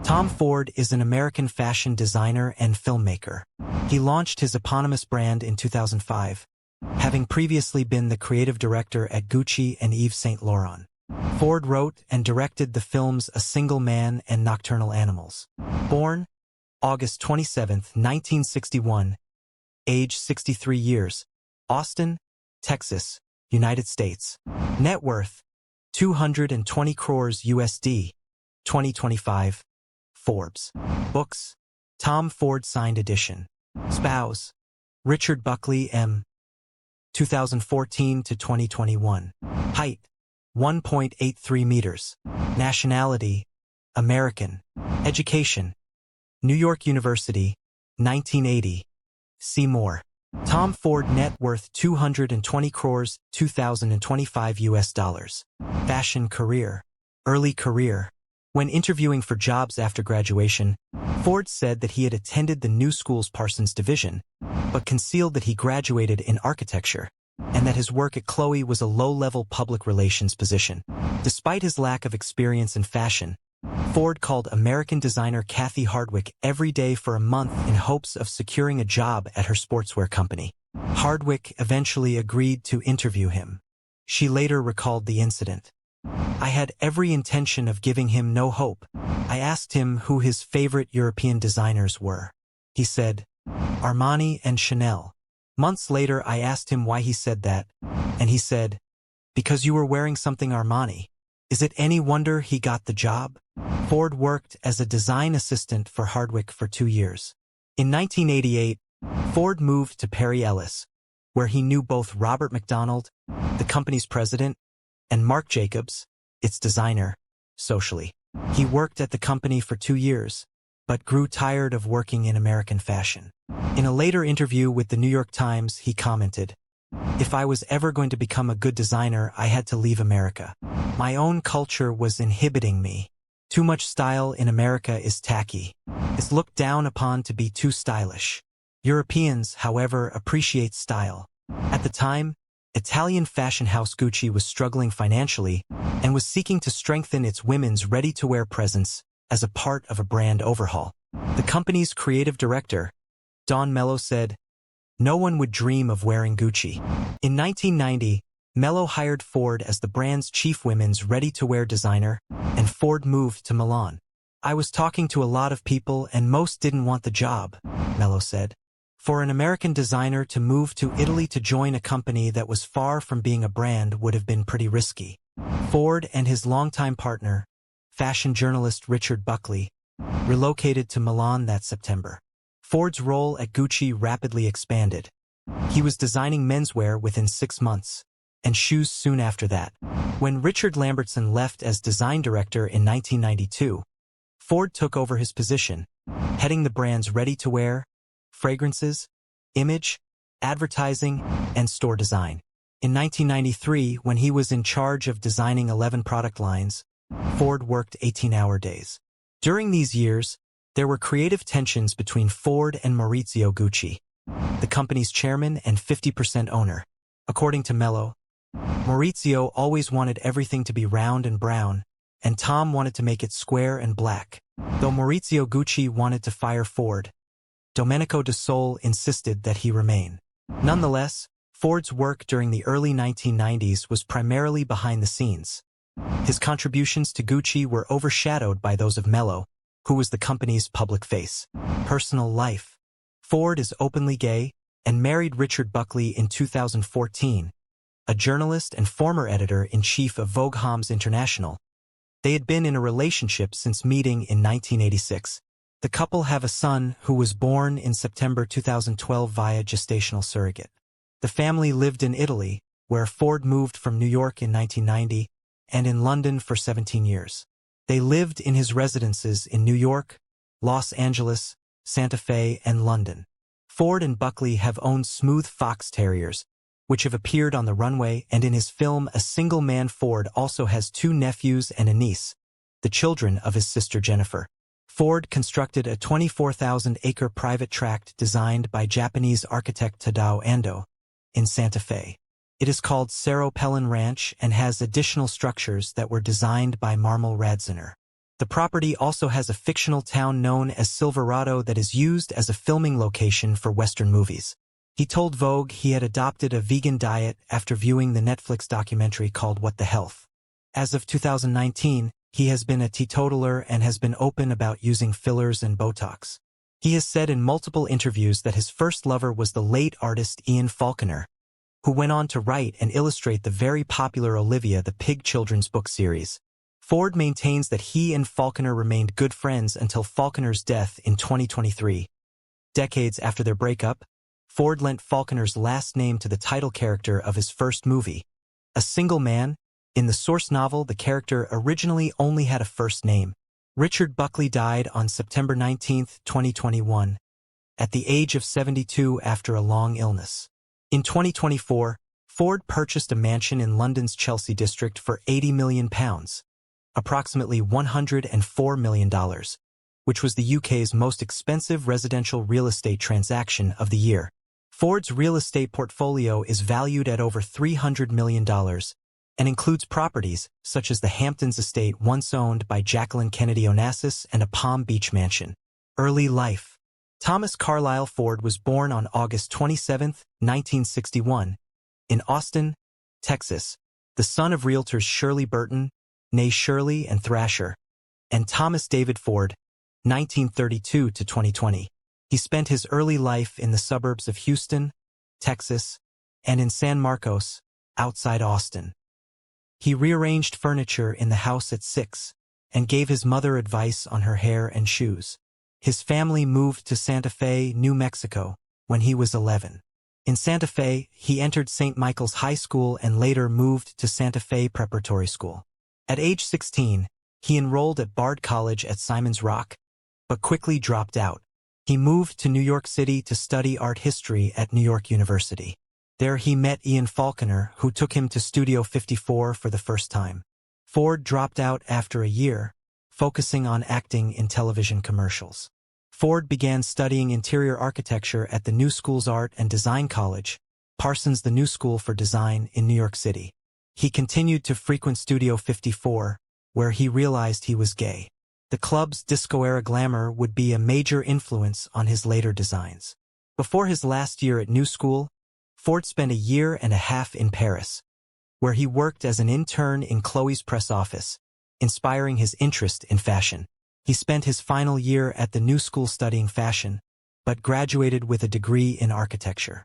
Tom Ford is an American fashion designer and filmmaker. He launched his eponymous brand in 2005, having previously been the creative director at Gucci and Yves Saint Laurent. Ford wrote and directed the films A Single Man and Nocturnal Animals. Born August 27, 1961, age 63 years, Austin, Texas, United States. Net worth, 220 crores USD, 2025, Forbes. Books, Tom Ford Signed Edition. Spouse, Richard Buckley M. 2014 to 2021. Height, 1.83 meters. Nationality, American. Education, New York University, 1980. See more. Tom Ford net worth 220 crores, 2025 US dollars. Fashion career. Early career. When interviewing for jobs after graduation, Ford said that he had attended the New School's Parsons division, but concealed that he graduated in architecture, and that his work at Chloe was a low-level public relations position. Despite his lack of experience in fashion, Ford called American designer Cathy Hardwicke every day for a month in hopes of securing a job at her sportswear company. Hardwicke eventually agreed to interview him. She later recalled the incident. "I had every intention of giving him no hope. I asked him who his favorite European designers were. He said, Armani and Chanel. Months later, I asked him why he said that, and he said, because you were wearing something Armani. Is it any wonder he got the job?" Ford worked as a design assistant for Hardwicke for 2 years. In 1988, Ford moved to Perry Ellis, where he knew both Robert McDonald, the company's president, and Marc Jacobs, its designer, socially. He worked at the company for 2 years, but grew tired of working in American fashion. In a later interview with the New York Times, he commented, "If I was ever going to become a good designer, I had to leave America. My own culture was inhibiting me. Too much style in America is tacky. It's looked down upon to be too stylish. Europeans, however, appreciate style." At the time, Italian fashion house Gucci was struggling financially and was seeking to strengthen its women's ready-to-wear presence as a part of a brand overhaul. The company's creative director, Don Mello, said, "No one would dream of wearing Gucci." In 1990, Mello hired Ford as the brand's chief women's ready-to-wear designer, and Ford moved to Milan. "I was talking to a lot of people and most didn't want the job," Mello said. For an American designer to move to Italy to join a company that was far from being a brand would have been pretty risky. Ford and his longtime partner, fashion journalist Richard Buckley, relocated to Milan that September. Ford's role at Gucci rapidly expanded. He was designing menswear within 6 months, and shoes soon after that. When Richard Lambertson left as design director in 1992, Ford took over his position, heading the brand's ready-to-wear, fragrances, image, advertising, and store design. In 1993, when he was in charge of designing 11 product lines, Ford worked 18-hour days. During these years, there were creative tensions between Ford and Maurizio Gucci, the company's chairman and 50% owner. According to Mello, Maurizio always wanted everything to be round and brown, and Tom wanted to make it square and black. Though Maurizio Gucci wanted to fire Ford, Domenico De Sole insisted that he remain. Nonetheless, Ford's work during the early 1990s was primarily behind the scenes. His contributions to Gucci were overshadowed by those of Mello, who was the company's public face. Personal life. Ford is openly gay and married Richard Buckley in 2014, a journalist and former editor-in-chief of Vogue Hommes International. They had been in a relationship since meeting in 1986. The couple have a son who was born in September 2012 via gestational surrogate. The family lived in Italy, where Ford moved from New York in 1990, and in London for 17 years. They lived in his residences in New York, Los Angeles, Santa Fe, and London. Ford and Buckley have owned smooth fox terriers, which have appeared on the runway, and in his film A Single Man, Ford also has 2 nephews and a niece, the children of his sister Jennifer. Ford constructed a 24,000-acre private tract designed by Japanese architect Tadao Ando in Santa Fe. It is called Cerro Pelon Ranch and has additional structures that were designed by Marmol Radziner. The property also has a fictional town known as Silverado that is used as a filming location for Western movies. He told Vogue he had adopted a vegan diet after viewing the Netflix documentary called What the Health. As of 2019, he has been a teetotaler and has been open about using fillers and Botox. He has said in multiple interviews that his first lover was the late artist Ian Falconer, who went on to write and illustrate the very popular Olivia the Pig children's book series. Ford maintains that he and Falconer remained good friends until Falconer's death in 2023. Decades after their breakup, Ford lent Falconer's last name to the title character of his first movie, A Single Man. In the source novel, the character originally only had a first name. Richard Buckley died on September 19, 2021, at the age of 72 after a long illness. In 2024, Ford purchased a mansion in London's Chelsea district for £80 million, approximately $104 million, which was the UK's most expensive residential real estate transaction of the year. Ford's real estate portfolio is valued at over $300 million and includes properties such as the Hamptons estate once owned by Jacqueline Kennedy Onassis and a Palm Beach mansion. Early life. Thomas Carlyle Ford was born on August 27, 1961, in Austin, Texas, the son of realtors Shirley Burton, née Shirley and Thrasher, and Thomas David Ford, 1932 to 2020. He spent his early life in the suburbs of Houston, Texas, and in San Marcos, outside Austin. He rearranged furniture in the house at 6 and gave his mother advice on her hair and shoes. His family moved to Santa Fe, New Mexico, when he was 11. In Santa Fe, he entered St. Michael's High School and later moved to Santa Fe Preparatory School. At age 16, he enrolled at Bard College at Simon's Rock, but quickly dropped out. He moved to New York City to study art history at New York University. There he met Ian Falconer, who took him to Studio 54 for the first time. Ford dropped out after a year, focusing on acting in television commercials. Ford began studying interior architecture at the New School's Art and Design College, Parsons the New School for Design in New York City. He continued to frequent Studio 54, where he realized he was gay. The club's disco-era glamour would be a major influence on his later designs. Before his last year at New School, Ford spent a year and a half in Paris, where he worked as an intern in Chloe's press office, inspiring his interest in fashion. He spent his final year at the New School studying fashion, but graduated with a degree in architecture.